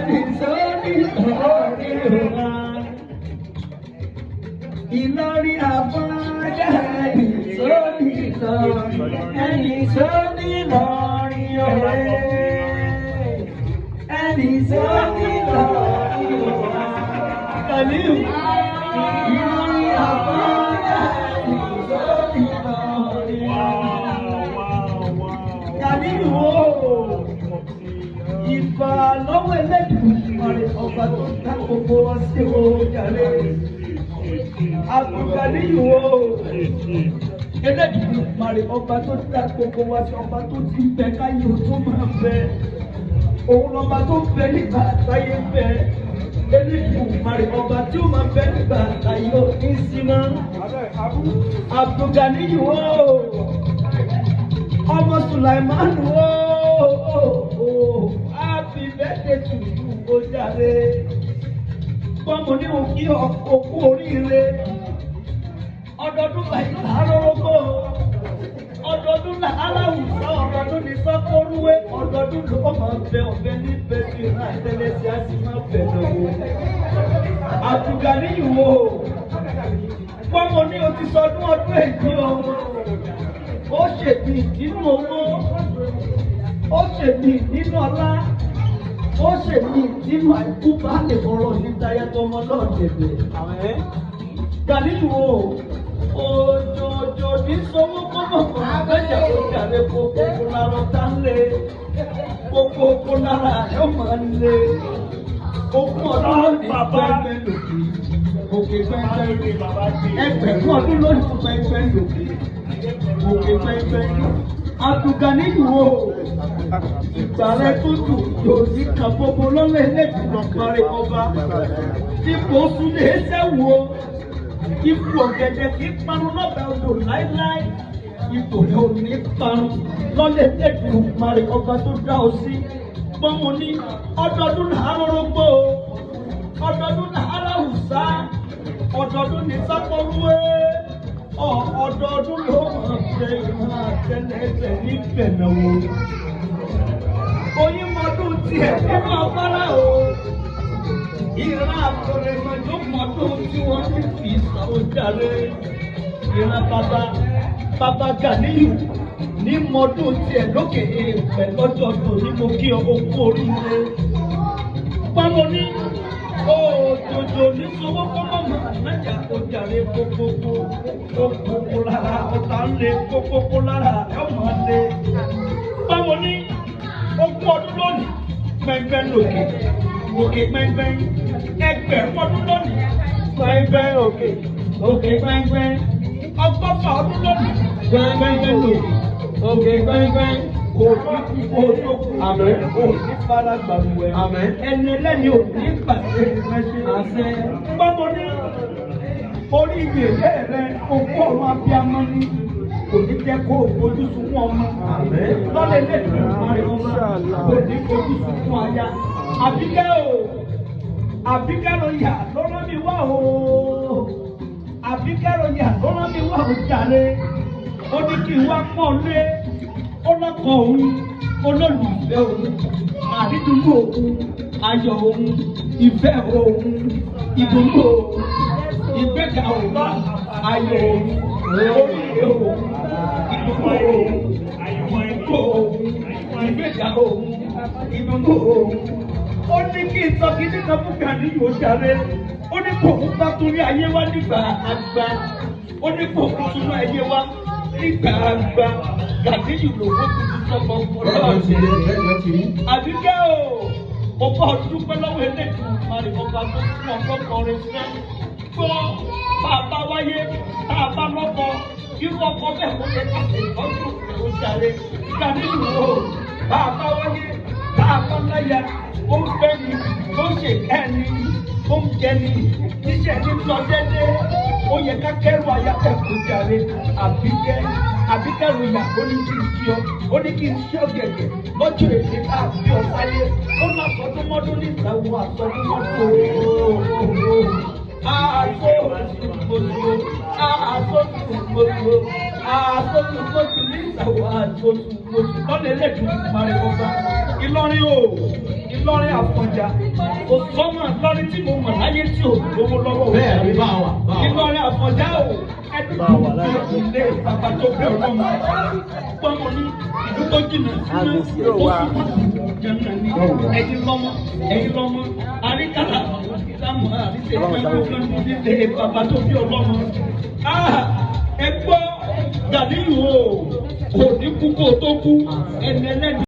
ẹni sórí Ìlọrin wa. Ìlọrin Afonja ẹni sórí Ìlọrin, ẹni sórí Ìlọrin ọ̀rẹ́, ẹni sórí Ìlọrin wa. Kàlíù Ìlọrin Afonja ẹni sórí Ìlọrin wa. Kàlíù o. Ìbà lọ́wọ́ Ẹlẹ́dùmarè ọba tó dá gbogbo wa sí ojàre. Àbùkàlíyù o. Ẹlẹ́dùmarè ọba tó dá gbogbo wa sí ọba tó ti bẹ káyé o tó máa bẹ. Òun lọ́ba tó bẹ nígbà táyé bẹ. Ẹlẹ́dùmarè ọba tí ó máa bẹ nígbà táyé o ní símá. Àbùkàlíyù o. Ọmọ Sùlàìmánù o. Happy birthday to you, ojàre. Bọ́mọ ní òkú òkú oríire. Ọdọọdún báyìí làárọ̀rọ̀gbọ̀. Ọdọọdún làáràwùsọ. Ọdọọdún ní sọ́kórúwé. Ọdọọdún ló máa bẹ ọ̀bẹ ní bẹ́sì náà tẹ́lẹ̀ tí a sì máa bẹ̀ lọ́wọ́. Àbùkàlíyù o. Bọ́mọ ní o ti sọdún ọdún èyí o. Ó ṣèbí nínú owó. Ó ṣèbí nínú ọlá. Ó ṣèbí nínú àìkú bá lè fọ̀rọ̀ ní táyà tọmọ náà dẹ̀dẹ̀. Kàlíù o, òjòjò ní sọ́wọ́ kọ́mọ̀ kan abẹ́jà tó jàre gbogbo lára tá ń lé. Gbogbo lára yóò máa ń lé. Ogún ọdún lónìí pẹ́ẹ́pẹ́ lòkè. Òkè pẹ́ẹ́pẹ́. Ẹgbẹ̀rún ọdún lónìí pẹ́ẹ́pẹ́ lòkè. Òkè pẹ́ẹ́pẹ́. Àbùkàlíyù o. Ìgbàlẹ̀ tó dùn yóò ní kàbọ̀bọ̀ lọ́lẹ̀ Ẹlẹ́dùmarè ọba. Ipò Súlé sẹ́wò. Ipò ọ̀gẹ̀dẹ̀ kì í parun lọ́bẹ̀ odò láíláí. Ipò yóò ní parun lọ́lẹ̀ Ẹlẹ́dùmarè ọba tó dá ọ sí. Bọ́mọ ní ọdọọdún làárọ̀rọ̀gbọ̀. Ọdọọdún làáràwùsá. Ọdọọdún ní sápọ́rúwé. Ọdọọdún ló máa fẹ́ ìmọ̀ àtẹlẹsẹ̀ níbẹ̀ náà wò. Oyin mọdún tiẹ̀ nínú afárá o. Ìran àtọ̀rẹ̀mọ̀jọ́ mọdún tí wọ́n ti fi ìsàwọ̀járe. Ìran bàbá Gàníyù ní mọdún tiẹ̀ lókè èèpẹ̀ lọ́jọ́ tó ní mo kí ọ okú oríire. Pamọ́ ní òjòjò ní sọ́wọ́ kọ́mọ́ màá nájà ojàre gbogbo lára ọ̀tá ń lé gbogbo lára ẹ̀ máa lé. Báwo ní ogún ọdún lónìí pẹ́ńpẹ́ lòkè òkè pẹ́ńpẹ́ ẹgbẹ̀rún ọdún lónìí pẹ́ńpẹ́ òkè pẹ́ńpẹ́ ọgọ́fà ọdún lónìí pẹ́ńpẹ́ lòkè òkè pẹ́ńpẹ́ òní kúkú àmín òní fara gbàgbọ́ àmín ẹni ẹlẹ́ni òní gbàgbé àṣẹ. Báwo ní orí ìyè rẹ ogún ọ̀run abiyamọ ní kò ní jẹ́ kó o fojú sunkún ọmọ lọ́lẹ̀ Ẹlẹ́dùmarè ọmọ kò ní fojú sunkún aya. Àbíkẹ́ ló yà lọ́rọ́ mi wá o. Àbíkẹ́ ló yà lọ́rọ́ mi wá o jàre. Ó ní kí n wá pọ́n lé. Ó lọ́kọ̀ òun, olólùfẹ́ òun, àdídùnnú òun, ayọ̀ òun, ìfẹ́ òun, ìdùnnú òun, ìgbéga òun, ayọ̀ òun, oríire òun, ìdùnnú òun, ìdùnnú òun, ìgbéga òun, ìdùnnú òun. Ó ní kí n sọ kí nínú fúnkà ní yóò jàre. Ó ní kò ń bá torí ayé wá nígbà àgbà. Ó ní kò ń torí ayé wá nígbà àgbà. Gàdíyù lòwó tuntun sọ́kọ̀ ọlọ́ọ̀dẹ. Àbíkẹ́ o, ọba ọdún pẹ́ lọ́wọ́ Ẹlẹ́dùmarè ọba tó fún ọgọ́kọrin fẹ́. Gbọ́ bàbá wáyé tá a bá lọ́kọ irú ọkọ bẹ́ẹ̀ kó lè pàṣẹ ìtọ́jú ìrò jàre. Gàdíyù o, bàbá wáyé tá a bá láyà ó ń fẹ́ ni ó ń ṣe ẹni ó ń jẹ ni níṣẹ́ ní lọ dédé. Ó yẹ ká kẹ́rù ayáfẹ́ kó jàre. Àbíkẹ́ ló yà ó ní kí n kí ọ, ó ní kí n ṣí ọ̀gẹ̀dẹ̀ lọ́jọ́ èdè káàbí ọ̀sáyé. Ó má sọdúnmọ́dún ní ìsàwọ̀ àsọdúnmọ́dún. Àsọdúnmọ́dún ní ìsàwọ̀ àsọdúnmọ́dún. Lọ́lẹ̀ Ẹlẹ́dùmarè ọba. Ìlọrin o. Ìlọrin Àfọ̀njá kò sọ́mọ Ìlọrin tí mo mọ̀ láyé tí ò lówó lọ́wọ́ bẹ́ẹ̀ ni bá wà. Ìlọrin Àfọ̀njá o ẹni ilé bàbá tó bẹ ọlọ́mọ gbọ́mọ ní ìlú tó jìnnà sínú oṣù jẹ́nà ní ẹ̀yin lọ́mọ àríkàlà ìdámọ̀ àríṣẹ́ ìgbẹ́gbẹ́ nílé bàbá tó bí ọlọ́mọ. Ẹ gbọ́ Gàdíyù o kò ní kú kó tó kú ẹni ẹlẹ́ni.